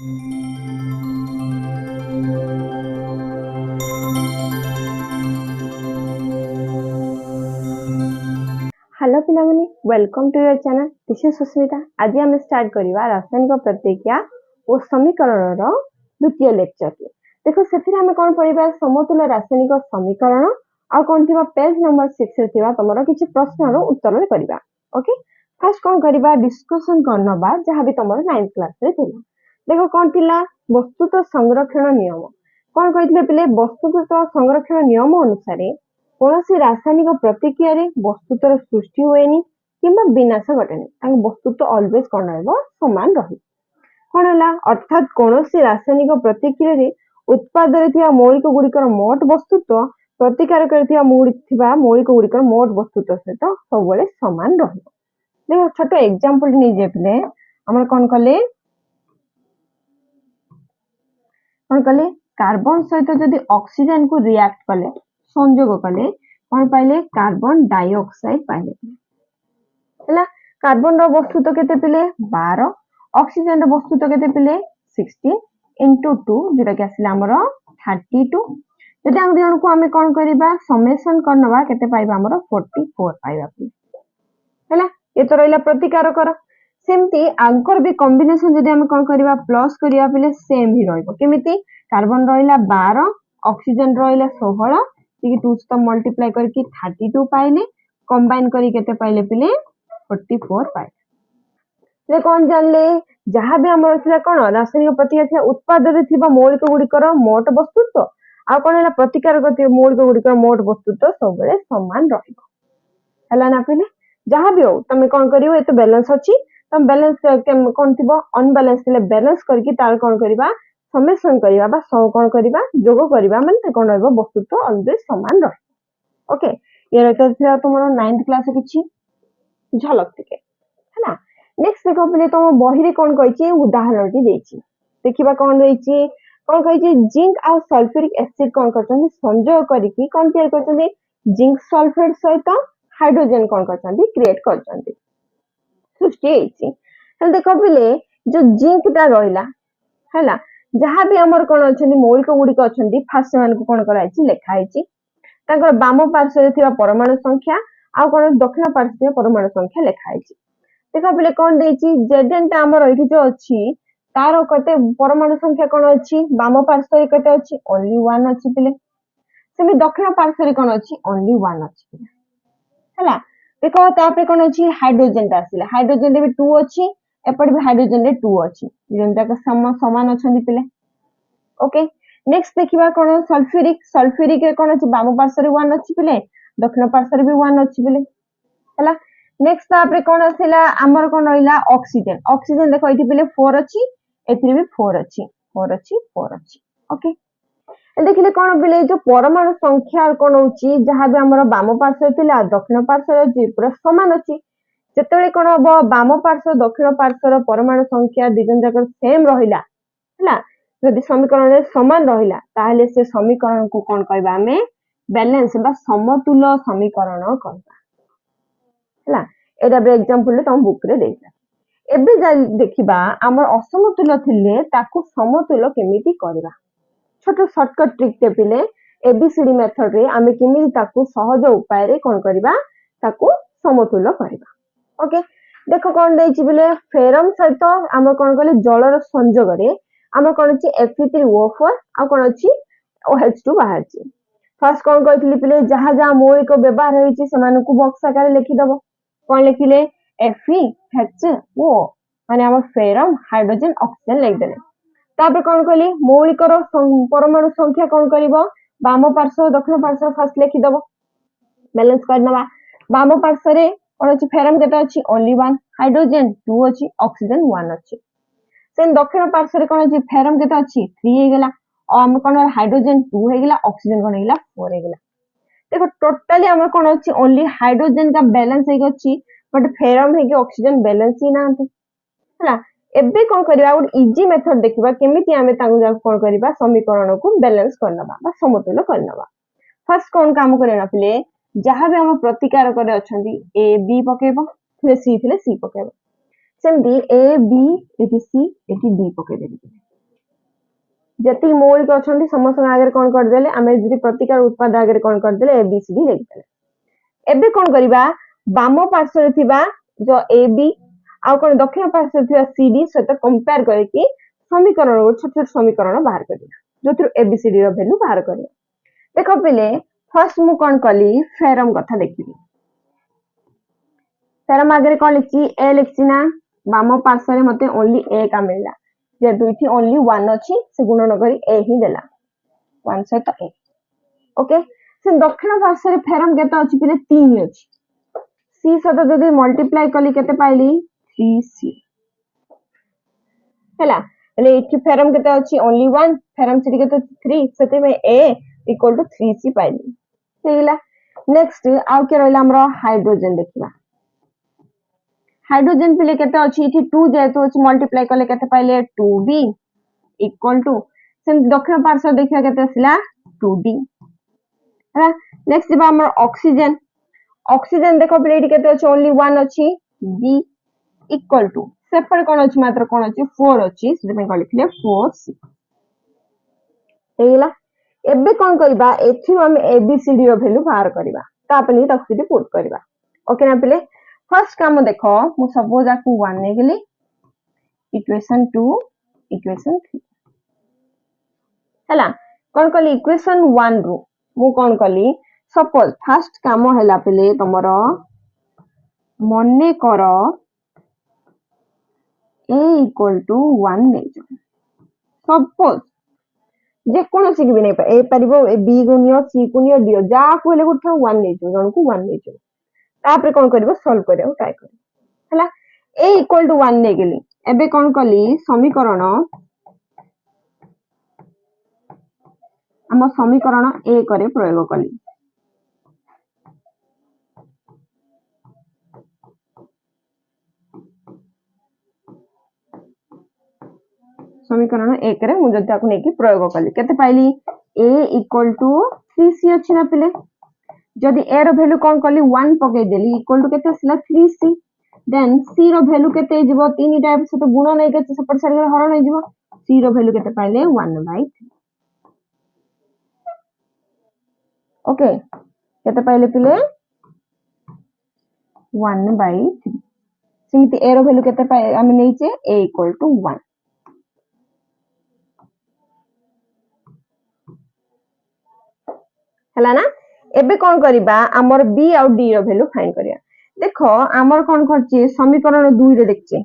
Hello पिलामनी, welcome to your channel. This is Susmita. आज आम स्टार्ट करवा रासायनिक प्रतिक्रिया और समीकरण द्वितीय लेक्चर की। देखो से कौन पढ़ा समतुल्य रासायनिक समीकरण आ कौन थी पेज नंबर 6 रे थिबा तमरो किछि प्रश्नर उत्तर करबा। ओके, फर्स्ट कौन करबा डिस्कशन करनबा जहां भी तमरो 9th क्लास रे थिला। देखो कौन थिला वस्तुत संरक्षण नियम। कौन कहितले पिले वस्तुत संरक्षण नियम अनुसार कौन रासायनिक प्रतिक्रिया वस्तुतर सृष्टि हुएनी किंबा विनाश घटेनी, वस्तुत्व तो ऑलवेज कौन रहिबो समान रही। कौन है अर्थात कौन रासायनिक प्रतिक्रिया उत्पादन थिबा मौलिक गुड़िकर मोट वस्तुत्व प्रतिकार करथिबा मौलिक गुड़िकर मोट वस्तुत्व सहित सब समान रहिबो। देखो छोट एग्जांपल नै जे पिले हमर कौन कले कार्बन सहित जदि ऑक्सीजन को रिएक्ट कले संयोग कले कौन पाइले कार्बन डाइऑक्साइड पाइले। हला कार्बन रो वस्तुत्व केते पिले 12, ऑक्सीजन रो वस्तुत्व केते पिले 16 into 2 जेटा के आसिला हमरो 32। जदि हम दियन को हमें कौन करिबा समेशन करनबा केते पाइबा हमरो 44 पाइबा पिले। हला ये तो रहिला प्रतिकार कर। सेमती आंकर भी कॉम्बिनेशन जदि हम कौन करिबा प्लस करिया पिले सेम ही रहइबो। केमिति कार्बन रहिला 12, ऑक्सीजन रहिला 16 कि 2 से मल्टीप्लाई करके 32 पाइले, कंबाइन करी केते पाइले पिले 44 पाइले। ले कौन जानले जहां भी हमर थिला कोन रासायनिक प्रतिक्रिया थिला उत्पादन थिबा मौलिक गुड़िकर मोट वस्तुत्व आ कोन हैला प्रतिकार करथिबा मौलिक गुड़िकर मोट वस्तुत्व सब बेले समान रहिबो। हला ना पिले जहां भी हो तमे कौन करियो एतो बैलेंस अछि तम बैलेंस कौन थिबो अनबैलेंस थिले बैलेंस करके तार कौन करिबा समेशन करिबा बा कौन करिबा जोग करिबा माने कौन रहइबो वस्तुत्व ऑलवेज समान रह। ओके, ये रहता तुमरो 9th क्लास किछि झलक टिके हैना। नेक्स्ट देखो पहिले तुम बही रे कौन कहिछि उदाहरणटी देछि। देखिबा कौन देछि कौन कहिछि जिंक आ सल्फ्यूरिक एसिड कौन करछन संयोग करिकि कौन तैयार करछन जिंक सल्फेट सहित हाइड्रोजन कौन करछन क्रिएट करछन सृष्टि हेछि। हल देखो पहिले जो जिंक ता रहिला हैला जहां भी हमर कोन अछनी मौलिक गुड़िक अछंती फास्ट मान को कोन कराइछि लेखा हेछि ताकर बाम पार्श्व रे थिबा परमाणु संख्या आ कोन दक्षिण पार्श्व रे परमाणु संख्या लेखा हेछि। देखा पहिले कोन देछि जेडेन ता हमर एठी जो अछि तार कते परमाणु संख्या कोन अछि बाम पार्श्व रे कते अछि ओनली 1 अछि पहिले। सेमी दक्षिण पार्श्व रे कोन अछि ओनली 1 अछि पहिले हैला। देखो तापे कोन अछि हाइड्रोजन ता आसिला हाइड्रोजन रे भी 2 अछि एपट भी हाइड्रोजन रे 2 अछि जेंता के समान अछंती पिले। ओके, नेक्स्ट देखिबा कोन सल्फ्यूरिक रे कोन अछि बाम पार्श्व रे 1 अछि पिले दक्षिण पार्श्व रे भी 1 अछि पिले हैला। नेक्स्ट तापरे कोन आसिला हमर कोन रहिला ऑक्सीजन देखो एठी पिले 4 अछि एथि भी 4 अछि 4 अछि 4 अछि। ओके, देखिले कोन पिले जो परमाणु संख्या कोन होछि जहां भी हमर बाम पार्श्व थिला दक्षिण पार्श्व रे पूरा समान अछि जेतेबे कोन हबो बाम पार्श्व दक्षिण पार्श्व परमाणु संख्या दिजन जाकर सेम रहिला हैला यदि समीकरण रे समान रहिला ताहले से समीकरण को कोन कहबा हमें बैलेंस बा समतुल्य समीकरण कहबा हैला। एटा बे एग्जांपल रे तुम बुक रे देइला। एबे देखिबा हमर असमतुल्य थिले ताको समतुल्य केमिति करबा। छोटो शॉर्टकट ट्रिक ते पिले एबीसीडी मेथड रे आमे केमिति ताको सहज उपाय रे कोन करबा ताको समतुल्य करबा। ओके, देखो कोन देछि बिले फेरम सहित हम कोन कहले जलर संयोग रे हम कोन अछि Fe3O4 आ कोन अछि OH2 बाहर छी। फर्स्ट कोन कहथिली पिले जहां जहां मौलिक व्यवहार होइछि समान को बॉक्स आकार लिखि दबो। कोन लिखिले FeHO माने हम फेरम हाइड्रोजन ऑक्सीजन लिख देले। तापर कोन कहली मौलिक रो परमाणु संख्या कोन करिवो बाम पार्श्व दक्षिण पार्श्व फर्स्ट लिखि दबो बैलेंस करनबा। बाम पार्श्व रे कोन अछि फेरम केटा अछि ओनली 1 हाइड्रोजन 2 अछि ऑक्सीजन 1 अछि। सेन दक्षिण पार्श्व रे कोन अछि फेरम केटा अछि 3 हे गेला और हम कोन हाइड्रोजन 2 हे गेला ऑक्सीजन कोन हे गेला 4 हे गेला। देखो टोटली हम कोन अछि ओनली हाइड्रोजन का बैलेंस हे अछि बट फेरम हे के ऑक्सीजन बैलेंस ही ना आंती हैला। एबे कोन करिबा और इजी मेथड देखिबा केमिति हमें तांगु जा कोन करिबा समीकरण को बैलेंस करनबा बा समतुल्य करनबा। फर्स्ट कोन काम करेना पिले जहां भी हम प्रतिकार करे अछंती ए बी पकेबो फिर सी थिले सी पकेबो सेमदी ए बी एटी सी एटी डी पके देबो जति मौलिक अछंती समस्त आगे कोन कर देले आमे जति प्रतिकार उत्पाद आगे कोन कर देले एबीसीडी लिख देले एबे कोन करिबा बाम पार्श्व थिबा जो एबी आ कोन दक्षिण पार्श्व थिबा सीडी सहित कंपेयर करके समीकरण छोट छोट समीकरण बाहर करिया जोथि एबीसीडी रो वैल्यू बाहर करिया देखो पहिले फर्स्ट मु कोन कली फेरम कथा देखिबी फेरम आगे कोन लिखि ए लिखि ना बाम पार्श्व रे मते ओनली ए का मिलला जे दुइथि ओनली 1 अछि से गुणन करी ए ही देला 1 सहित ए ओके से दक्षिण पार्श्व रे फेरम केते अछि पहिले 3 अछि सी सहित जदी मल्टीप्लाई कली केते पाइली 3c हैला ले इथि फेरम केते अछि ओनली 1 फेरम सिटी केते 3 सेते में a इक्वल टू 3c पाइली हेला नेक्स्ट आउ के रहला हमरो हाइड्रोजन देखिबा हाइड्रोजन पहिले केते अछि इथि 2 जेतु अछि मल्टीप्लाई कले केते पाइले 2b इक्वल टू से दक्षिण पार्श्व देखिबा केते आसिला 2d हैला नेक्स्ट दिबा हमर ऑक्सीजन ऑक्सीजन देखो पहिले इथि केते अछि ओनली 1 अछि b इक्वल टू सेपर कोन अछि मात्र कोन अछि 4 अछि से में लिखले 4c हेला एबे कोन करबा एथि हम एबीसीडी रो वैल्यू बाहर करबा तापनी तकसीडी पुट करबा ओके ना पहिले फर्स्ट काम देखो मु सपोज आकु 1 ने गेली इक्वेशन 2 इक्वेशन 3 हैला कोन कली इक्वेशन 1 रो मु कोन कली सपोज फर्स्ट काम हैला पहिले तमरो मन्ने करो a इक्वल टू 1 नै जो सपोज जे कोन से भी नै ए परिबो ए बी गुनियो सी गुनियो डी जा कोले गुठा 1 नै जो जण को 1 नै जो तापर कोन करबो सॉल्व करियो ट्राई करियो हला a इक्वल टू 1 नै गेली एबे कोन कली समीकरण हम समीकरण a करे प्रयोग कली समीकरण 1 रे मु जति आकु नेकी प्रयोग कली केते पाइली a इक्वल टू 3c अछि ना पिले जदि a रो वैल्यू कोन कली 1 पके देली इक्वल टू केते असला 3c देन c रो वैल्यू केते जिवो तीन टाइप से तो गुण नै के सपर साइड रे हरण नै जिवो c रो वैल्यू केते पाइले 1/3 ओके केते पाइले पिले 1/3 सिमिति a रो वैल्यू केते पाइ हम नैचे a इक्वल टू 1 हला ना एबे कोन करिबा हमर b और d रो वैल्यू फाइंड करिया देखो हमर कोन करछि समीकरण 2 रे देखछि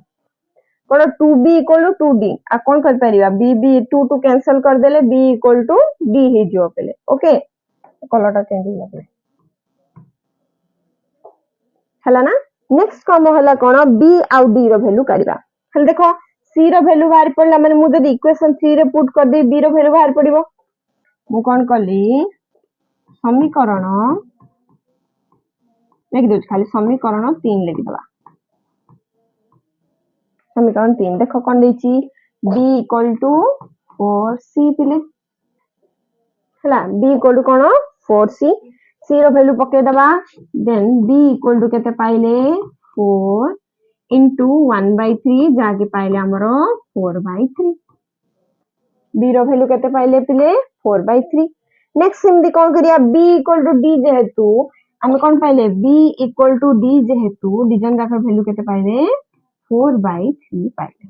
कोन 2b इक्वल टू 2d आ कोन कर परिबा b 2 टू कैंसिल कर देले b इक्वल टू d हे जो पहिले ओके कलरटा चेंज हो गला हला ना नेक्स्ट काम हला कोन b और d रो वैल्यू करिबा हल देखो c रो वैल्यू बाहर पड़ला माने मु जदी इक्वेशन 3 रे पुट कर दे b रो वैल्यू बाहर पड़िबो मु कोन कली समीकरण लिख दो खाली समीकरण 3 लिख दबा समीकरण 3 देखो कोन देछि b इक्वल टू 4c पिले हला b इक्वल टू कोन 4c c रो वैल्यू पके दबा देन b इक्वल टू केते पाइले 4 into 1/3 जाके पाइले हमरो 4/3 b रो वैल्यू केते पाइले पिले 4/3 नेक्स्ट सिम्पली कोन करिया b इक्वल टू d जेहेतु हम कोन पाइले b इक्वल टू d जेहेतु डिजन का वैल्यू केते पाइले 4/3 पाइले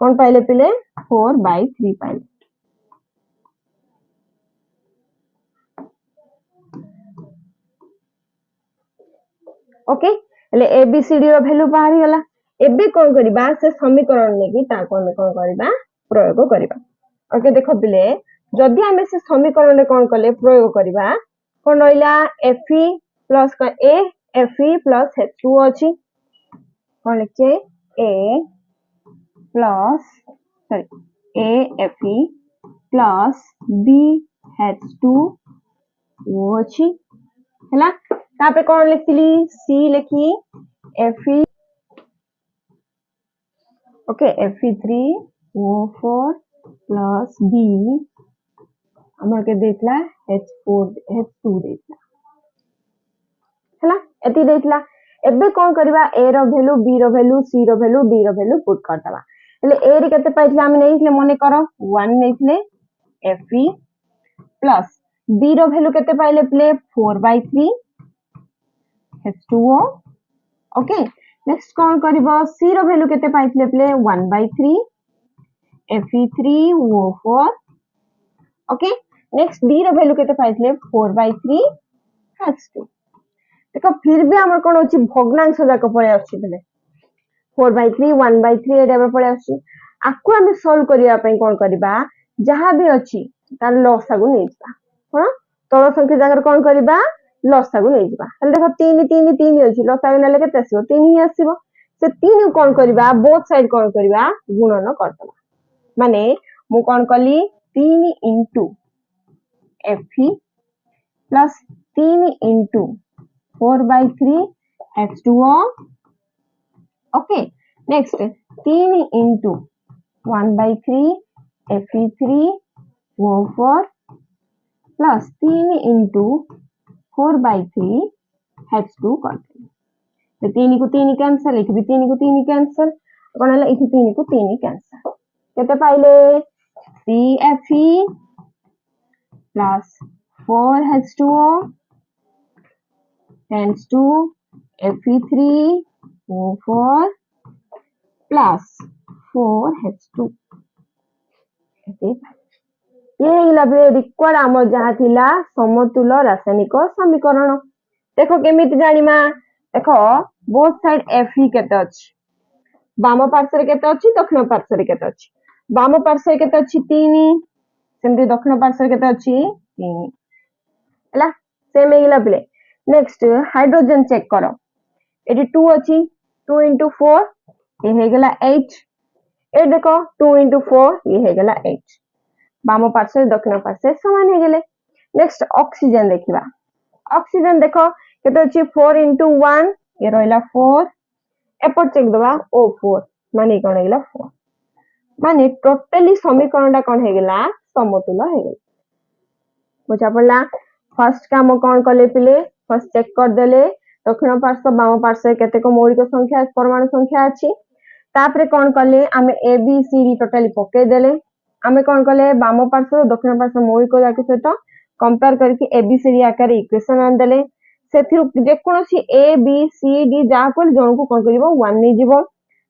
कोन पाइले पिले 4/3 पाइले ओके ले a b c d रो वैल्यू बाहर गला एबे कोन करिबा से समीकरण ने की ता कोन करिबा प्रयोग करिबा ओके देखो पिले जदि हमें से समीकरण रे कोन कले प्रयोग करिबा कोन रहिला fe plus a fe plus h2 अछि कोन लिखे a plus sorry a fe plus b h2 o अछि हैला तापे कोन लिखली c लिखी fe okay fe3o4 plus b हमर के देखला h2 देखला हैला एती देखला एबे कोन करबा a रो वैल्यू b रो वैल्यू c रो वैल्यू d रो वैल्यू पुट कर दबा हेले ए रे केते पाइथिले हम नेइथिले मने करो 1 नेइथिले Fe प्लस B रो वैल्यू केते पाइले प्ले 4/3 H2O ओके नेक्स्ट कोन करबो C रो वैल्यू केते पाइथिले प्ले 1/3 Fe3O4 ओके नेक्स्ट D रो वैल्यू केते पाइथिले 4/3 H2 देखो फिर भी हमर कोन अछि भग्नांश जाक पळे अछि बेले 4/3 1/3 एटा पळे अछि आकु हम सॉल्व करिया पई कोन करबा जहां भी अछि तार लसागु नै जिबा कोन तळ संख्या जागर कोन करबा लसागु नै जिबा हल देखो 3 3 3 अछि लसागु नेले केते आसीबो 3 ही आसीबो से 3 कोन करबा बोथ साइड कोन करबा गुणन करतबा माने मु कोन कली 3 into Fe plus 3 into 4/3 H2O okay next 3 into 1/3 Fe3O4 plus 3 into 4/3 H2 करते तो 3 को 3 कैंसिल लिख भी 3 को 3 कैंसिल कोन हला इथि 3 को 3 कैंसिल केते पाइले 3 Fe plus 4 H2O tends to Fe3O4 plus 4 H2 ये हिला रिक्वायर्ड आम जहा थिला समतुल्य रासायनिक समीकरण देखो केमिति जानिमा देखो बोथ साइड Fe केते अछि बाम पार्श्व केते अछि दक्षिण पार्श्व केते अछि बाम पार्श्व केते अछि 3 सेमति दक्षिण पार्श्व केते अछि 3 हला सेम हिला प्ले नेक्स्ट हाइड्रोजन चेक करो एटी 2 अछि 2 into 4 ये हे गेला 8 ए देखो 2 into 4 ये हे गेला 8 बाम पार्श्व दक्षिण पार्श्व समान हे गेले नेक्स्ट ऑक्सीजन देखिबा ऑक्सीजन देखो केते अछि 4 into 1 ये रहला 4 एपर चेक दबा O4 माने कोन हे गेला 4 माने टोटली समीकरणटा कोन हे गेला समतुल्य हे गेला बुझा पड़ला फर्स्ट काम कोन कले पिले फर्स्ट चेक कर देले दक्षिण पार्श्व बाम पार्श्व केते को मौलिक संख्या परमाणु संख्या अछि तापरे कोन कले आमे A B C D totally पके देले आमे कोन कले बाम पार्श्व दक्षिण पार्श्व मौलिक जाके सहित कंपेयर करके ए बी सी डी आकार इक्वेशन आन देले सेथिरु जे कोनोसी ए बी सी डी जा कोन जण को कोन करिवो 1 नै जीवो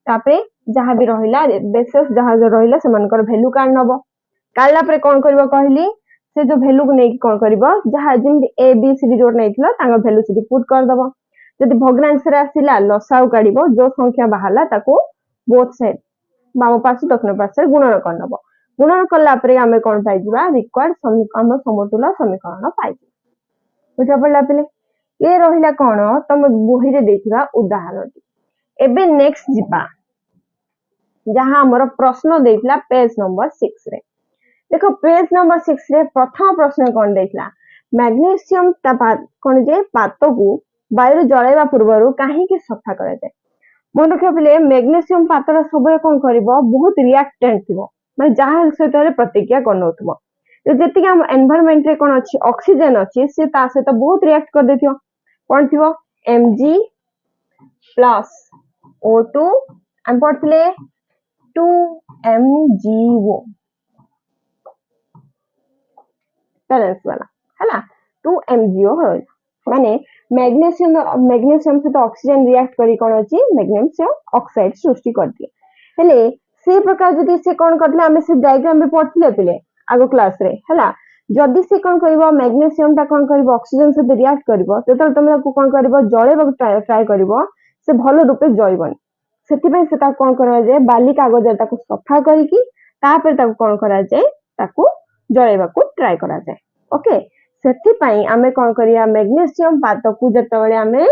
तापरे जहां भी रहिला बेसिस जहां जो रहिला सेमानकर वैल्यू काढ नबो काढला परे कोन करिवो कहली से जो वैल्यू को नै कोन करिवो जहां जिम ए बी सी डी जोड नैथिला तांगा वैल्यू सिटी पुट कर दबो जदि भग्नांश रे आसिला लसाउ काढिबो जो संख्या बाहला ताको बोथ साइड बाम पार्श्व दक्षिण पार्श्व गुणन कर नबो गुणन करला परे हमें कोन पाइ जिबा रिक्वायर्ड समीकरण समतुल्य समीकरण पाइ बुझा पड़ला पिले ये रहिला कोन तम बोही रे देखिबा उदाहरण एबे नेक्स्ट जिबा जहां हमर प्रश्न देइतला पेज नंबर 6 रे देखो पेज नंबर 6 रे प्रथम प्रश्न कोन देइतला मैग्नीशियम कोन जे पात को वायु जळाइबा पूर्वरु काहे के सफा करा जाय मन रखियो पिले मैग्नीशियम पातर सब कोन करिवो बहुत रिएक्टेंट थिबो माने जहां सहित प्रतिक्रिया करनोथबो जेति कि हम एनवायरनमेंट रे कोन अछि ऑक्सीजन अछि से ता सहित बहुत रिएक्ट कर देथियो कोन थिबो Mg प्लस O2 हम पढले 2MgO बैलेंस वाला हला 2MgO हो माने मैग्नीशियम से तो ऑक्सीजन रिएक्ट करी कोन अछि मैग्नीशियम ऑक्साइड सृष्टि कर दिए हेले से प्रकार जदि से कोन करले हमें से डायग्राम में पढले पिले आगो क्लास रे हला जदि से कोन करबो मैग्नीशियम ता कोन करबो ऑक्सीजन से रिएक्ट करबो तेतल तुम कोन करबो जळेबो ट्राई करबो से भलो रूपे जळबन सेति पय सेता कोन करा जाय बाली कागज ताको सफा करी की तापर ताको कोन करा जाय ताको जळेबा को ट्राई करा जाय ओके सेति पय हमें कोन करिया मैग्नीशियम पात को जतबेले हमें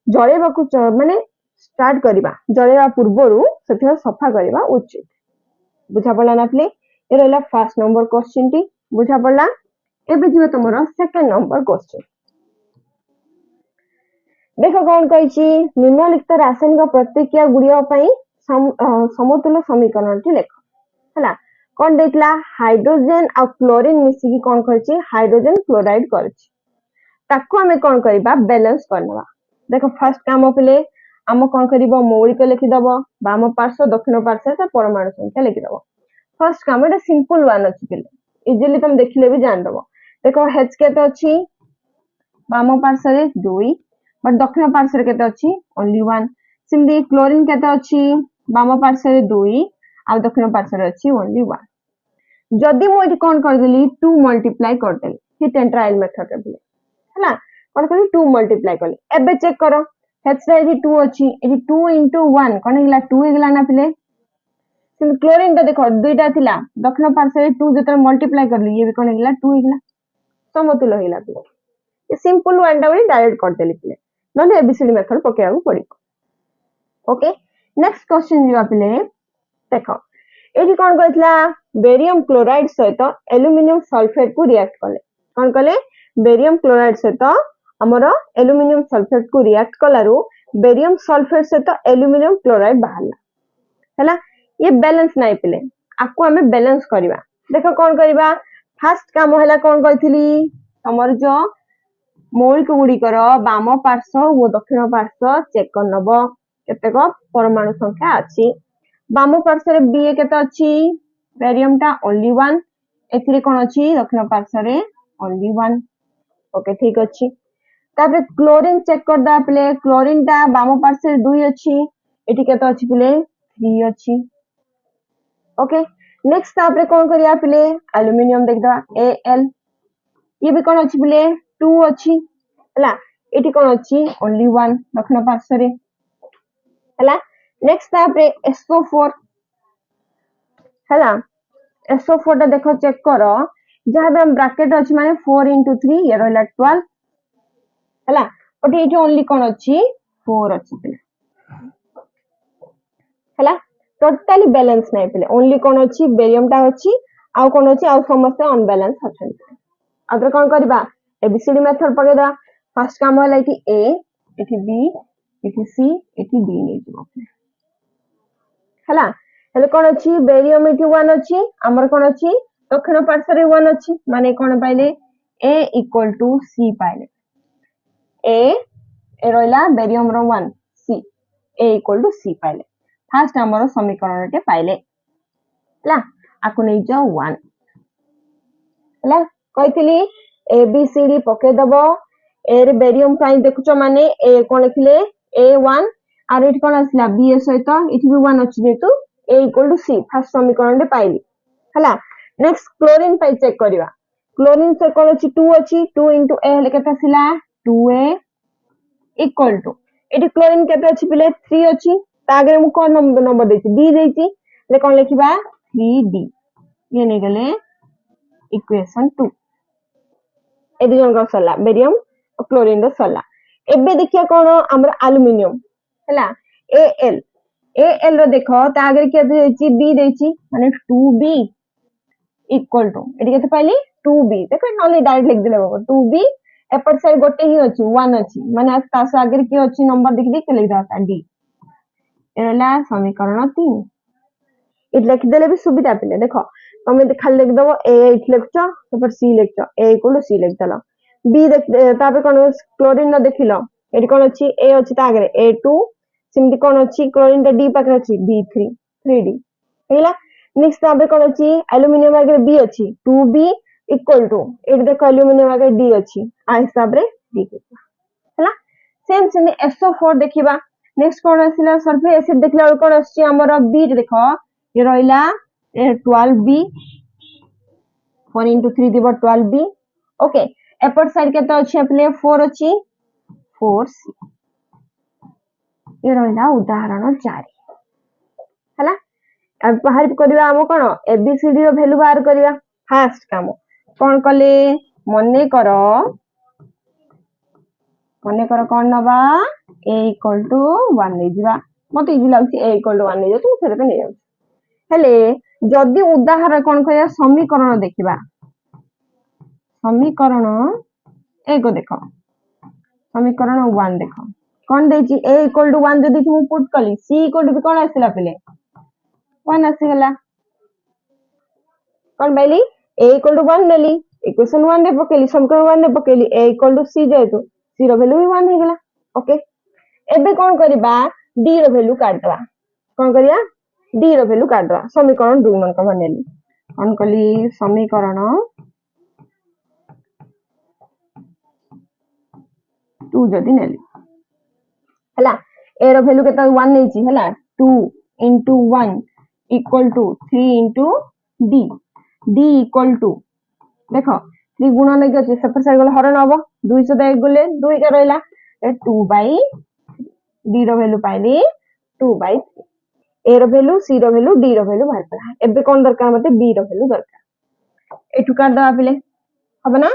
जळेबा को माने स्टार्ट करिबा जळेबा पूर्वरु सेति सफा करिबा उचित बुझा पड़ला ना प्ले ए रहला फर्स्ट नंबर क्वेश्चन टी बुझा पड़ला एबे जियो तमरो सेकंड नंबर क्वेश्चन देखो कोन कहिछि निम्नलिखित रासायनिक प्रतिक्रिया गुडियो पई समतुल्य समीकरण टी लेख हला कोन देतला हाइड्रोजन आ क्लोरीन मिसी की कोन कहिछि हाइड्रोजन क्लोराइड करछि ताको हमें कोन करबा बैलेंस करनवा देखो फर्स्ट काम पले आम कौन कर मौलिक लिखिदब बाम पार्श्व दक्षिण पार्श्व परमाणु संख्या लिखिदब फर्स्ट काम एटा सिंपल वन अछि पिले इजीली तुम देखिले भी जान दबो देखो h केते अछि बाम पार्श्व रे 2 बट दक्षिण पार्श्व रे केते अछि ओनली 1 सिम्पली क्लोरीन केते अछि बाम पार्श्व रे 2 आ दक्षिण पार्श्व रे अछि ओनली 1 जदि मु एठी कोन कर देली 2 मल्टीप्लाई कर देली हिट एंड ट्रायल मेथड रे पिले हला कोन करली 2 मल्टीप्लाई करली एबे चेक करो h रे एठी 2 अछि एठी 2 1 कोन हिला 2 हिला ना पिले सिम क्लोरीन तो देखो दुईटा थिला दक्षिण पार्श्व रे 2 जते मल्टीप्लाई करली ये भी कोन हिला 2 हिला समतुल हिला पिले ये सिंपल वन टा बली डायरेक्ट कर देली पिले नले एबीसीडी मेथड पकेयाउ पड़िबो ओके नेक्स्ट क्वेश्चन जीवा पिले देखो एठी कोन कहतला बेरियम क्लोराइड सहित एल्युमिनियम सल्फेट को रिएक्ट कले कोन कले बेरियम क्लोराइड सहित हमर एल्युमिनियम सल्फेट को रिएक्ट कलारु बेरियम सल्फेट सहित एल्युमिनियम क्लोराइड बाहरला हैला ये बैलेंस नाही पिले आको हमें बैलेंस करबा देखो कोन करबा फर्स्ट काम हैला कोन करथिली हमर जो मौलिक गुडी कर बाम पार्श्व और दक्षिण पार्श्व चेक कर नबो केतेक परमाणु संख्या अछि बाम पार्श्व रे बी केते अछि बेरियम टा ओनली 1 एथिरे कोन अछि दक्षिण पार्श्व रे ओनली 1 ओके ठीक अछि तापर क्लोरीन चेक कर दा प्ले क्लोरीन टा बाम पार्श्व रे 2 अछि एठी केते अछि प्ले 3 अछि ओके नेक्स्ट तापर कोन करिया प्ले एल्युमिनियम देख दा Al ये भी कोन अछि प्ले 2 अछि हला एठी कोन अछि ओनली 1 दक्षिण पार्श्व रे हला नेक्स्ट तापर SO4 हला SO4 टा देखो चेक करो जहां पे हम ब्रैकेट अछि माने 4 into 3 ये रहला 12 हला ओटी एठी ओनली कोन अछि 4 अछि पिले हला टोटली बैलेंस नै पिले ओनली कोन अछि बेरियम टा अछि आ कोन अछि आ समस्त अनबैलेंस अछि अगर कोन करबा एबीसीडी मेथड पकेदा फर्स्ट काम होला इठी ए इठी बी इठी सी इठी डी नै जबो हला हेले कोन अछि बेरियम इठी 1 अछि हमर कोन अछि दक्षिण पार्श्व रे 1 अछि माने कोन पाइले a = c पाइले ए रहला बेरियम रो 1 c a = c पाइले फर्स्ट हमर समीकरण के पाइले हला आको नै जाओ 1 हला कहितली ए बी सी डी पके दबो ए रे बेरियम साइन देखुचो माने ए कोन लिखले a1 आर एठी कोन आसला बी ए सहित एठी भी 1 अछि जेतु a = c फर्स्ट समीकरण रे पाइली हला नेक्स्ट क्लोरीन पाइ चेक करिवा क्लोरीन से कोन अछि 2 अछि 2 into a हेले केता सिला 2a = एठी क्लोरीन केता अछि पिले 3 अछि तागे मु कोन नंबर देछि d देछि ले कोन लिखिबा 3d ये नै गेले इक्वेशन 2 ए दि जंग सला बेरियम और क्लोरीन रो सला एबे देखिया कोन हमर एल्युमिनियम हला Al रो देखो तागे के देछि b देछि माने 2b = एठी केते पाइली 2b देखो नले डायरेक्ट लिख देले बाबा 2b एपर साइड गोटे ही अछि 1 अछि माने तास आगे के अछि नंबर देख के लिख दाता d एला समीकरण 3 इट लिख देले भी सुविधा पिले देखो तमे खाली लिख दबो a इट लिखचो ऊपर c लिखचो a = c लिख दलो b देख तापर कोन क्लोरीन न देखिलो एठी कोन अछि a अछि तागरे a2 सिम्पली कोन अछि क्लोरीन द d पाकर अछि b3 3d हेला नेक्स्ट तापर कोन अछि एल्युमिनियम आगे b अछि 2b = एठी देखो एल्युमिनियम आगे d अछि आ हिसाब रे d हेला सेम सेम SO4 देखिबा नेक्स्ट कोन आसिला सल्फ्यूरिक एसिड देखला कोन अछि हमर b देखो ये रहिला 12b 4 into 3 दिबो 12b ओके एपर साइड केता अछि अपने 4 अछि 4c ये रहिला उदाहरण 4 हला अब बाहर करबा हम कोन एबीसीडी रो वैल्यू बाहर करबा फर्स्ट काम कोन कले मने करो कोन नबा a = 1 नै दिबा मते इजी लागछि a = 1 नै जतो सेरे पे नै जाउ हेले जदि उदाहरण कोन कया समीकरण देखिबा समीकरण एको देखो समीकरण 1 देखो कोन देछि a = 1 जदि तू पुट कली c = कोन आसिला पले 1 आसी गला कोन बैली a = 1 लेली इक्वेशन 1 रे पकेली समीकरण 1 रे पकेली a = c जेतु c रो वैल्यू 1 हे गला ओके एबे कौन करिबा डी रो वैल्यू काट दवा कौन करिया डी रो वैल्यू काट दवा समीकरण 2 मन को बनेली कौन कली समीकरण 2 जदी नेली हला ए रो वैल्यू केता 1 नै छी हला 2 into 1 equal to 3 into d d equal to देखो 3 गुणा लगे अछि सेपर साइड गले हरण हबो 2 से 1 गले 2 का रहला 2 by d रो वैल्यू पाइली 2 by 3 a रो वैल्यू c रो वैल्यू d रो वैल्यू बाहर पड़ा एबे कोन दरकार मते b रो वैल्यू दरकार एठु काट दवा पिले हबो ना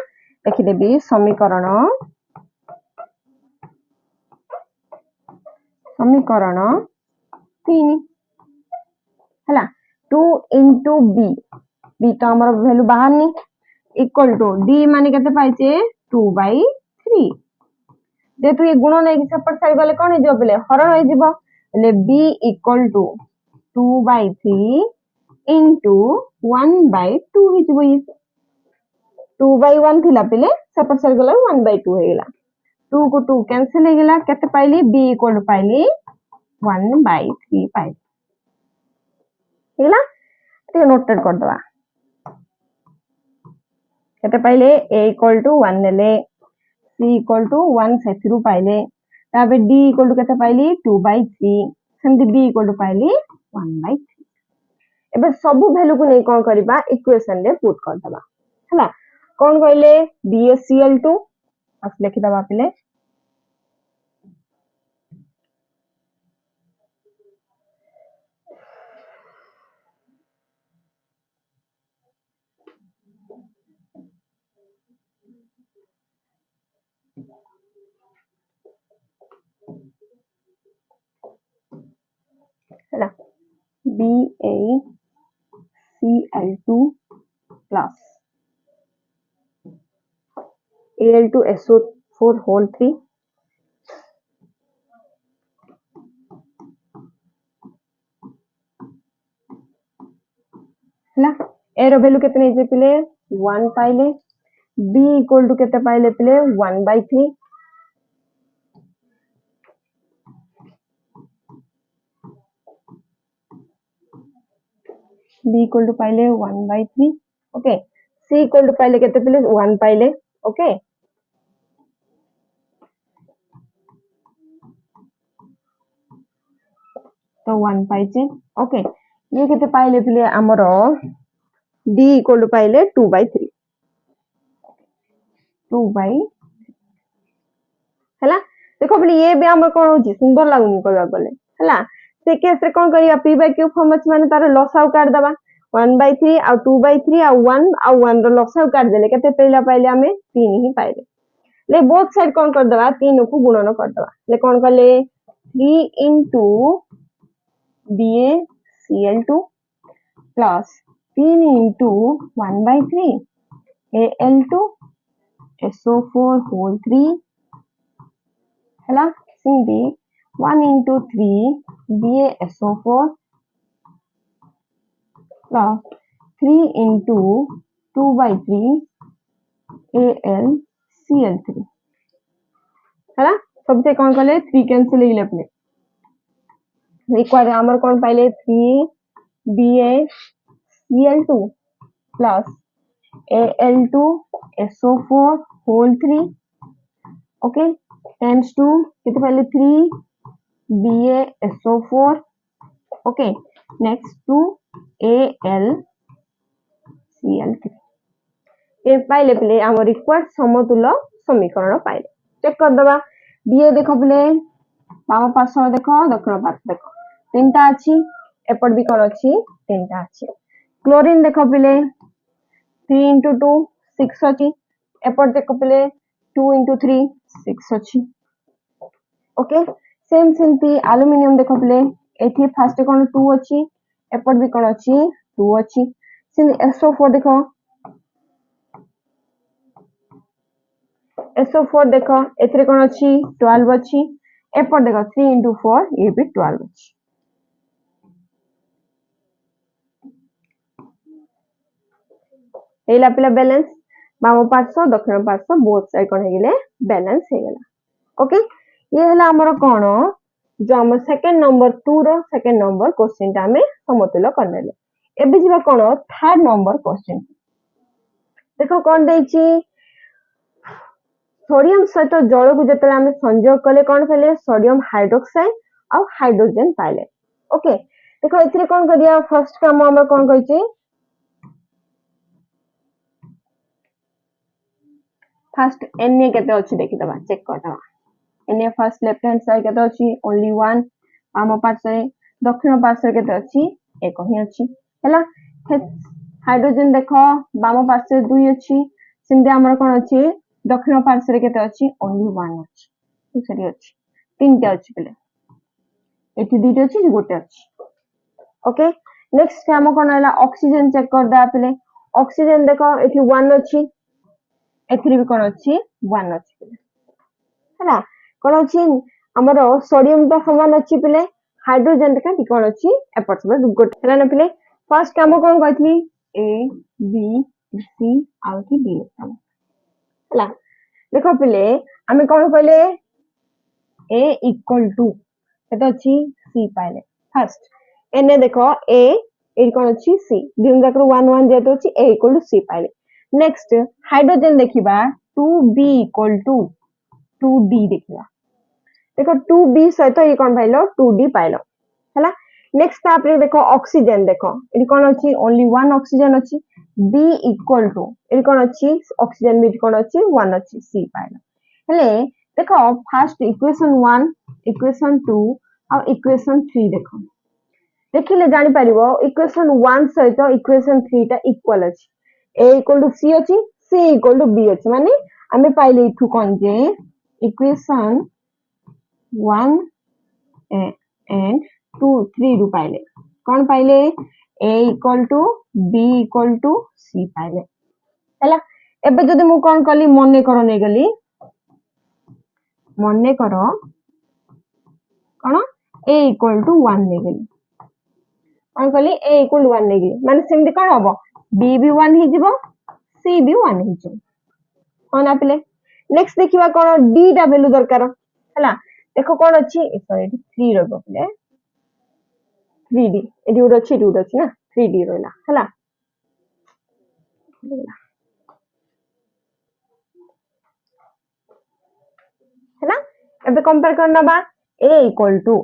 देखि देबी समीकरण 3 हला 2 into b b तो हमर वैल्यू बाहर नहीं इक्वल टू d माने केते पाइचे 2 by 3 जे तू ये गुण नै कि सेपट साइड गले कोन हे जो बेले हरण होई जिवो ले b equal to 2 by 3 into 1 by 2 हे जिवो ये 2 by 1 थिला पिले सेपट साइड गले 1 by 2 हे गेला 2 को 2 कैंसिल हे गेला केते पाइली b इक्वल टू पाइली 1 by 3 पाइली हेला ठीक नोटेड कर दवा केते पाइले a इक्वल टू 1 नेले c इक्वल टू 1 से थ्रू पाइले ताबे d इक्वल टू केते पाइली 2 by 3 सेमति b इक्वल टू पाइली 1 by 3 एबे सब वैल्यू को नै कोन करबा इक्वेशन रे पुट कर दबा हला कोन कहले BaCl2 अस लिखि दबा पिले हला BaCl2 plus Al2SO4 whole 3 हला a रो वैल्यू कितने जे पिले 1 पाइले b इक्वल टू कितने पाइले पिले 1 by 3 b इक्वल टू पाइले 1 by 3 okay c equal to पाइले कितने पिले 1 पाइले ओके तो 1 पाइचे ओके ये कितने पाइले पिले हमरो d इक्वल टू पाइले 2 by 3 2 by हला देखो बोली ये भी हमर कोन होची सुंदर लागुनी करबा बोले हला से केस रे कोन करिया p by q फॉर्म अछि माने तार लसाउ काट दबा 1 by 3 आ 2 by 3 आ 1 रो लसाउ काट देले केते पहला पाइले हमें 3 ही पाइले ले बोथ साइड कोन कर दबा 3 को गुणन कर दबा ले कोन करले 3 into BaCl2 plus 3 into 1 by 3 Al2 SO4 whole 3 हला simply 1 into 3 BaSO4 plus 3 into 2 by 3 AlCl3 हला सबसे कौन कले 3 कैंसिल ही लेपने रिक्वायर हमर कौन पाइले 3 BaCl2 plus Al2 SO4 whole 3 okay times 2 कितने पहले 3 BaSO4 okay next 2 AlCl3 ये पाइले पहले हम रिक्वायर समतुल्य समीकरण पाइले चेक कर दबा बी देखो पहले बाम पार्श्व देखो दक्षिण पार्श्व देखो तीनटा अछि एपट भी कोन अछि तीनटा अछि क्लोरीन देखो पहले 3 into 2 6 अछि एपट देखो पहले 2 into 3 6 अछि ओके सेम सिंपली एल्युमिनियम देखो पहले एठी फर्स्ट कोन 2 अछि एपट भी कोन अछि 2 अछि सिन SO4 देखो SO4 देखो एथरे कोन अछि 12 अछि एपट देखो 3 into 4 ये भी 12 अछि एला पिला बैलेंस बाम पार्श्व दक्षिण पार्श्व बोथ साइड कोन हे गेले बैलेंस हे गेला ओके ये हला हमर कोन जो हम सेकंड नंबर 2 रो सेकंड नंबर क्वेश्चन ता हमें समतुल्य करनेले। एबे जिबा कोन थर्ड नंबर क्वेश्चन देखो कोन देछि सोडियम सहित जल को जतले हमें संयोग कले कोन फेले सोडियम हाइड्रोक्साइड और हाइड्रोजन पाइले। ओके देखो एथिरे कोन करिया फर्स्ट काम हम कोन कहिछि फर्स्ट Na केते अछि देखि दबा चेक कर दबा Na first left hand side केते अछि ओनली वन वाम पार्श्व दक्षिण पार्श्व केते अछि एक ही अछि हला हाइड्रोजन देखो वाम पार्श्व दुई अछि सिंदे हमर कोन अछि दक्षिण पार्श्व केते अछि ओनली वन अछि सरी अछि तीनटे अछि पले एठी दुईटे अछि गोटे अछि ओके नेक्स्ट हम कोन हला ऑक्सीजन चेक कर दा पले ऑक्सीजन देखो एठी 1 अछि एथि भी कोन अछि 1 अछि हला कोन अछि हमरो सोडियम तो समान अछि पले हाइड्रोजन का कोन अछि एपट सब गोटे हला न पले फर्स्ट काम कोन कहथली ए बी सी आउ की डी हला देखो पले हमें कोन पहले a equal to केते अछि c पाइले फर्स्ट एने देखो a एडी कोन अछि c दिन जाकर 1 1 जेतो अछि a equal to c पाइले नेक्स्ट हाइड्रोजन देखिबा 2b equal to 2d देखिबा देखो 2b सहित ये कोन पाइलो 2d पाइलो हला नेक्स्ट आपरे देखो ऑक्सीजन देखो एडी कोन अछि ओनली वन ऑक्सीजन अछि b equal to एडी कोन अछि ऑक्सीजन भी कोन अछि 1 अछि c पाइलो हले देखो फर्स्ट इक्वेशन 1 इक्वेशन 2 और इक्वेशन 3 देखो देखिले जानि परिबो इक्वेशन 1 सहित इक्वेशन 3 ता इक्वल अछि a equal to c अछि c equal to b अछि माने हमें पाइले इथु कोन जे इक्वेशन 1 and 2 3 रु पाइले कोन पाइले a equal to b equal to c पाइले हला एबे जदि मु कोन कली मने करो नै गली मने करो कोन a equal to 1 नै गली कोन कली a equal to 1 नै गली माने सेमति कोन हबो b भी 1 हि जिवो c भी 1 हि जिवो कोन आपिले नेक्स्ट देखिबा कोन d दा वैल्यू दरकार हला देखो कोन अछि सॉरी 3 रहबो पले 3d एडी उड अछि ना 3d रहला हला हला एबे कंपेयर करना बा a equal to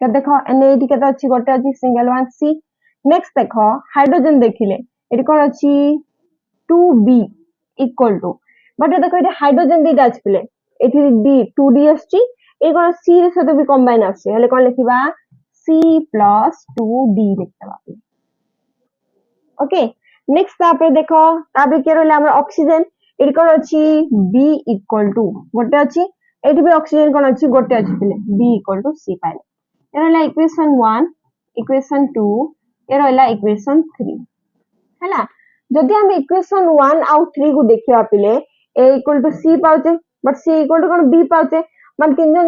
के देखो Na एडी केते अछि गोटे अछि सिंगल वन c नेक्स्ट देखो हाइड्रोजन देखिले एडी कोन अछि 2b equal to बट देखो एडी हाइड्रोजन दीटा अछि पले एठी d 2d अछि ए कोन c रे सहित भी कंबाइन अछि हले कोन लिखिबा c plus 2d लिखबा ओके नेक्स्ट तापर देखो तापर के रहले हमर ऑक्सीजन एडी कोन अछि b equal to गोटे अछि एठी भी ऑक्सीजन कोन अछि गोटे अछि पले b equal to c पाइले एरला इक्वेशन 1 इक्वेशन 2 एरला इक्वेशन 3 हला जदि हम इक्वेशन 1 आउ 3 को देखिबा पले a equal to c पाउचे बट c equal to कोन b पाउचे मान तीन जन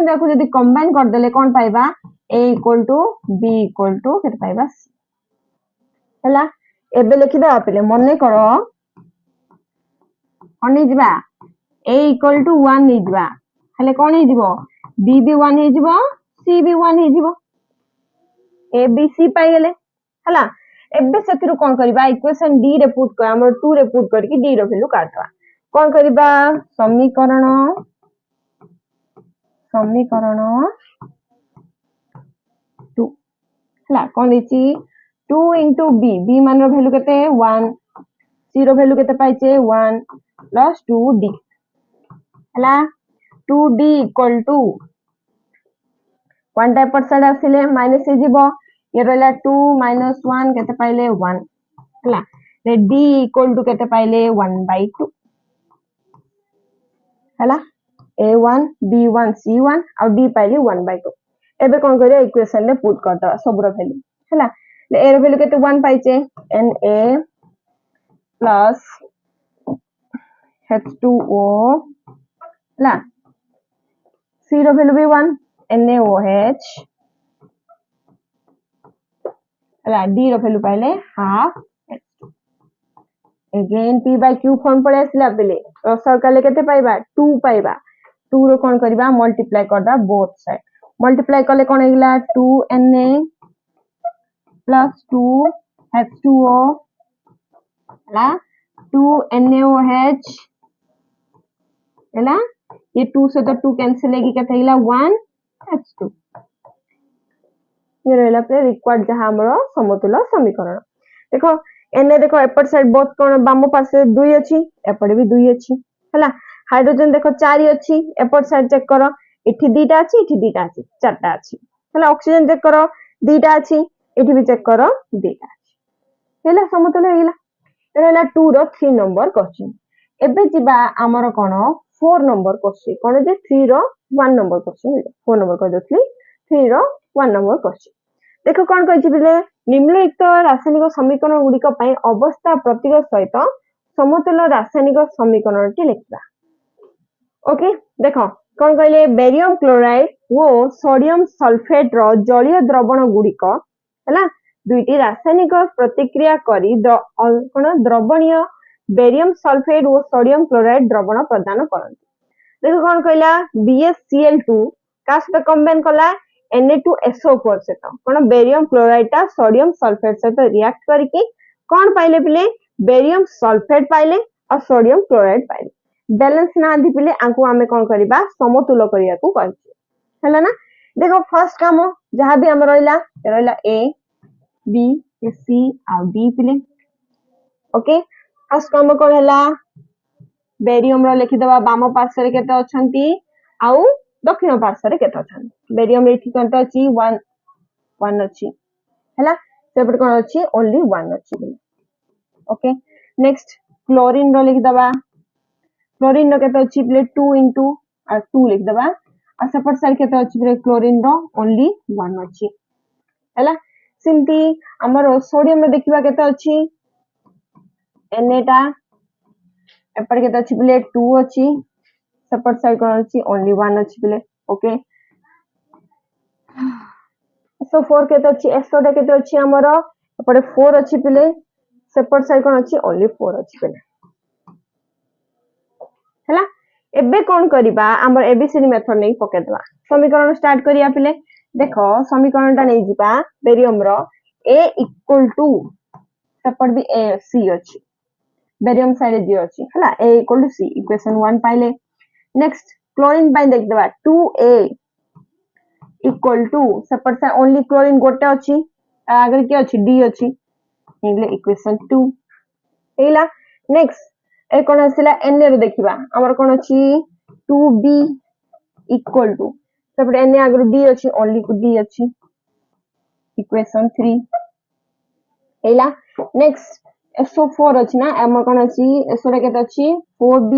जाको जदि कंबाइन कर देले कोन पाइबा a equal to b equal to केते पाइबा c हला एबे लिखिदा पले मने करो कोन हिजबा a equal to 1 हिजबा हले कोन हिजबो b भी 1 हिजबो c भी 1 हिजबो a b c पाइ गेले हला एबे सेतिरु कोन करबा इक्वेशन d रे पुट कर हमर 2 रे पुट करके d रो वैल्यू काटवा कोन करबा समीकरण 2 हला कोन दिछि 2 into b b मान रो वैल्यू केते 1 c रो वैल्यू केते पाइचे 1 plus 2d हला 2d equal to 1 टाइप पर साइड आसिले माइनस हे जिवो ये रहला 2 minus 1 केते पाइले 1 हला रे d equal to केते पाइले 1/2 हला a1 b1 c1 और d पाइले 1/2 एबे कोन करिया इक्वेशन ले पुट कर दवा सब रो वैल्यू हला ले a रो वैल्यू केते 1 पाइचे Na plus H2O हला c रो वैल्यू भी 1 NaOH हला d रो वैल्यू पाइले half again p by q form पड़े आसिला बेले तो सर्कल केते पाइबा 2 पाइबा 2 रो कोन करबा मल्टीप्लाई करदा बोथ साइड मल्टीप्लाई करले कोन हेला 2Na plus 2H2O ହେଲା 2NaOH ହେଲା ये 2 से तो 2 कैंसिल होगी केते हेला 1H2 ये रहला पे रिक्वायर्ड जहां हमरो समतुल्य समीकरण देखो Na देखो एपट साइड बोथ कोन बाम पासे 2 अछि एपट भी 2 अछि हला हाइड्रोजन देखो 4 अछि एपट साइड चेक करो इठी दीटा अछि इठी दीटा अछि चारटा अछि हला ऑक्सीजन चेक करो दीटा अछि इठी भी चेक करो दीटा अछि हेला समतुल्य हेला रहला 2 रो 3 नंबर क्वेश्चन एबे जिबा हमर कोन 4 नंबर क्वेश्चन कोन जे 3 रो 1 नंबर क्वेश्चन 4 नंबर कह दथली 3 रो 1 नंबर क्वेश्चन देखो कोन कहछि बिले निम्नलिखित रासायनिक समीकरण गुडी को पई अवस्था प्रतीक सहित समतुल्य रासायनिक समीकरणटी लिखबा ओके देखो कोन कहले बेरियम क्लोराइड वो सोडियम सल्फेट रो जलीय द्रवण गुडी को हला दुईटी रासायनिक प्रतिक्रिया करी कोन द्रवणीय बेरियम सल्फेट और सोडियम क्लोराइड द्रवण प्रदान करंती देखो कोन कहला BaCl2 का सहित कंबाइन कला Na2SO4 से कोन बेरियम क्लोराइड ता सोडियम सल्फेट से रिएक्ट करके कोन पाइले पिले बेरियम सल्फेट पाइले और सोडियम क्लोराइड पाइले बैलेंस ना आदि पिले आंकु हमें कोन करबा समतुल्य करिया को कहछि हला ना देखो फर्स्ट काम जहां भी हम रहला A B C और D पिले ओके फर्स्ट काम कोन हला बेरियम रो लिखि दबा बाम पार्श्व रे केते अछंती आउ दक्षिण पार्श्व रे केते अछंती बेरियम रे ठीक कोन अछि 1 अछि हला सेपट कोन अछि ओनली 1 अछि ओके नेक्स्ट क्लोरीन रो लिखि दबा क्लोरीन रो केते अछि प्ले 2 into 2 लिखि दबा आ सेपट साइड केते अछि प्ले क्लोरीन रो ओनली 1 अछि हला सिंपली हमर सोडियम रे देखिबा केते अछि Na टा एपर केते अछि प्ले 2 अछि सेपट साइड कोन अछि ओनली 1 अछि प्ले ओके SO4 केते अछि SO टा केते अछि हमर एपर 4 अछि प्ले सेपट साइड कोन अछि ओनली 4 अछि प्ले हला एबे कोन करिबा हमर एबीसीडी मेथड नै पके दवा समीकरण स्टार्ट करिया प्ले देखो समीकरण टा नै जिबा बेरियम रो A equal to सेपट भी A C अछि बेरियम साइड 0 अछि हला A equal to C equation 1 पाइले नेक्स्ट क्लोरीन पाइ देख दबा 2A equal to सेपट से ओनली क्लोरीन गोटे अछि आगे के अछि D अछि इले इक्वेशन 2 एला नेक्स्ट ए कोन आसिला Na रो देखिबा हमर कोन अछि 2B equal to सेपट Na आगे D अछि ओनली D अछि इक्वेशन 3 एला नेक्स्ट SO4 अछि ना हमर कोन अछि SO रे केते अछि 4B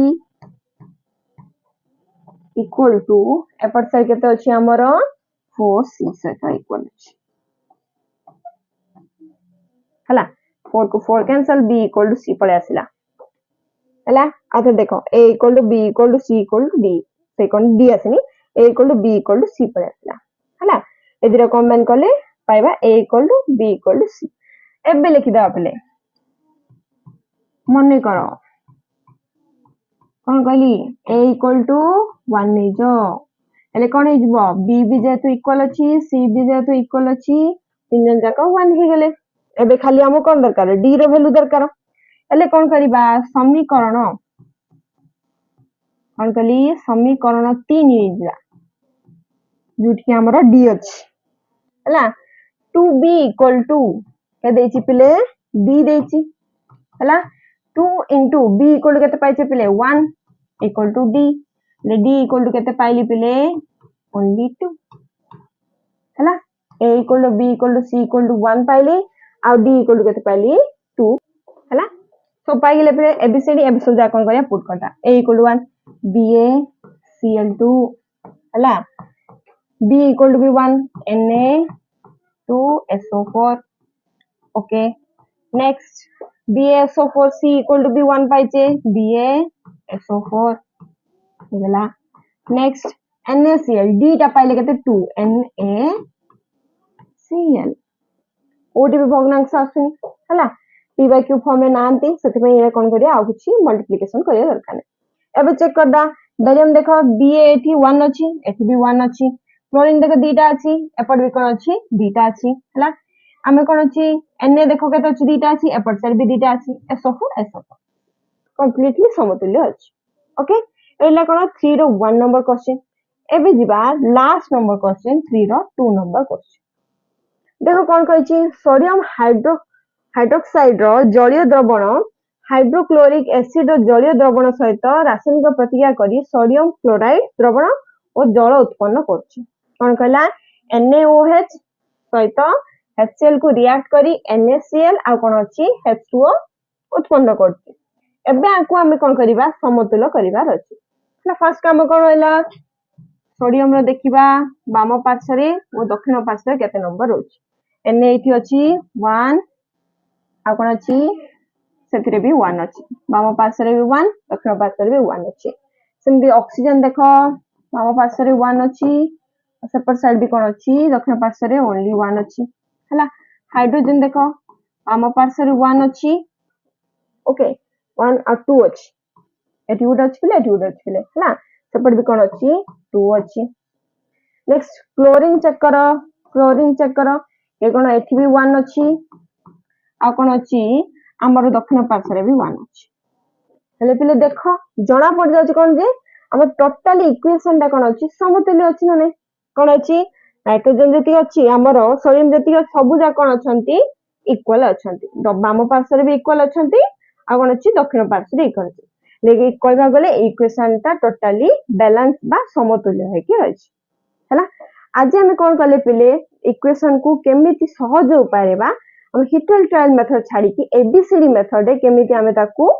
equal to एपर साइड केते अछि हमर 4C से इक्वल अछि हला 4 को 4 cancel B equal to C पळे आसिला हला आते देखो A equal to B equal to C equal to D से कोन D आसिनी A equal to B equal to C पळे आसिला हला एदिरा कंबाइन करले पाइबा A equal to B equal to C एबे लिखि दबा पले मन करो कोन कहली A equal to 1 नै जो एले कोन हे जिवो B भी जेतु इक्वल अछि C भी जेतु इक्वल अछि तीन जन जाका 1 हे गेले एबे खाली हम कोन दरकार D रो वैल्यू दरकार एले कोन करिबा समीकरण कोन कहली समीकरण 3 निजा जुटकी हमरो D अछि हला 2B equal to के देछि पिले D देछि हला 2 into B equal to केते पाइछे पिले 1 equal to D ले D equal to केते पाइली पिले only 2 हला A equal to B equal to C equal to 1 पाइली uh D equal to केते पाइली 2 हला सो पाइ गेले पिले ABCD एबे जा कोन करिया पुट करता A equal to 1 BaCl2 हला B equal to be 1 Na2SO4 okay next BaSO4 C equal to be 1 पाइछे BaSO4 हेला नेक्स्ट NaCl D टा पाइले केते 2 NaCl ओटी भी भग्नांश आसुनी हला p by q फॉर्म में नांती सेते में ये कोन करिया आ कुछ मल्टीप्लिकेशन करिया दरकार नै एबे चेक करदा बेरियम देखो बी एठी 1 अछि एठी भी 1 अछि क्लोरीन देखो दीटा अछि एपट भी कोन अछि दीटा अछि हला आमे कोन अछि Na देखो केते अछि दीटा अछि एपट साइड भी दीटा अछि SO4 कंप्लीटली समतुल्य अछि ओके एला कोन 3 रो 1 नंबर क्वेश्चन एबे जिबा लास्ट नंबर क्वेश्चन 3 रो 2 नंबर क्वेश्चन देखो कोन कहछि सोडियम हाइड्रोक्साइड रो जलीय द्रवण हाइड्रोक्लोरिक एसिड रो जलीय द्रवण सहित रासायनिक प्रतिक्रिया करी सोडियम क्लोराइड द्रवण और जल उत्पन्न करछि कोन कहला NaOH सहित HCl को रिएक्ट करी NaCl आ कोन अछि H2O उत्पन्न करछि एबे आकु हमें कोन करिबा समतुल्य करिबार अछि ना फर्स्ट काम कोन होला सोडियम रो देखिबा बाम पार्श्व रे और दक्षिण पार्श्व रे केते नंबर होछि Na एठी अछि 1 आ कोन अछि सेथिरे भी 1 अछि बाम पार्श्व रे भी 1 दक्षिण पार्श्व रे भी 1 अछि सेमि ऑक्सीजन देखो बाम पार्श्व रे 1 अछि सेपर साइड भी कोन अछि दक्षिण पार्श्व रे ओनली 1 अछि हला हाइड्रोजन देखो बाम पार्श्व रे 1 अछि ओके 1 और 2 अछि एटी गुड अछि एटी गुड अछि हला सेपर भी कोन अछि 2 अछि नेक्स्ट क्लोरीन चेक करो ए कोन एठी भी 1 अछि आ कोन अछि हमर दक्षिण पार्श्व रे भी 1 अछि हेले पिले देखो जणा पड़ जाछि कोन जे हमर टोटल इक्वेशन ता कोन अछि समतुल्य अछि ना नै कोन अछि नाइट्रोजन जति अछि हमर सोडियम जति सब जा कोन अछंती इक्वल अछंती बाम पार्श्व रे भी इक्वल अछंती आ कोन अछि दक्षिण पार्श्व रे इक्वल अछि लेकिन कहबा गले इक्वेशन ता टोटली बैलेंस बा समतुल्य है कि अछि हैला आज हम कोन कले पिले इक्वेशन को केमिति सहज उपाय रे बा हम हिटल ट्रायल मेथड छाडी कि एबीसीडी मेथड रे केमिति हमें ताकू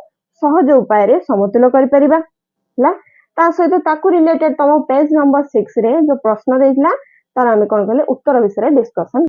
सहज उपाय रे समतुल्य करि परिबा हैला ता सहित ताकू रिलेटेड तम पेज नंबर 6 रे जो प्रश्न देइतला तार हमें कोन कले उत्तर विषय डिस्कशन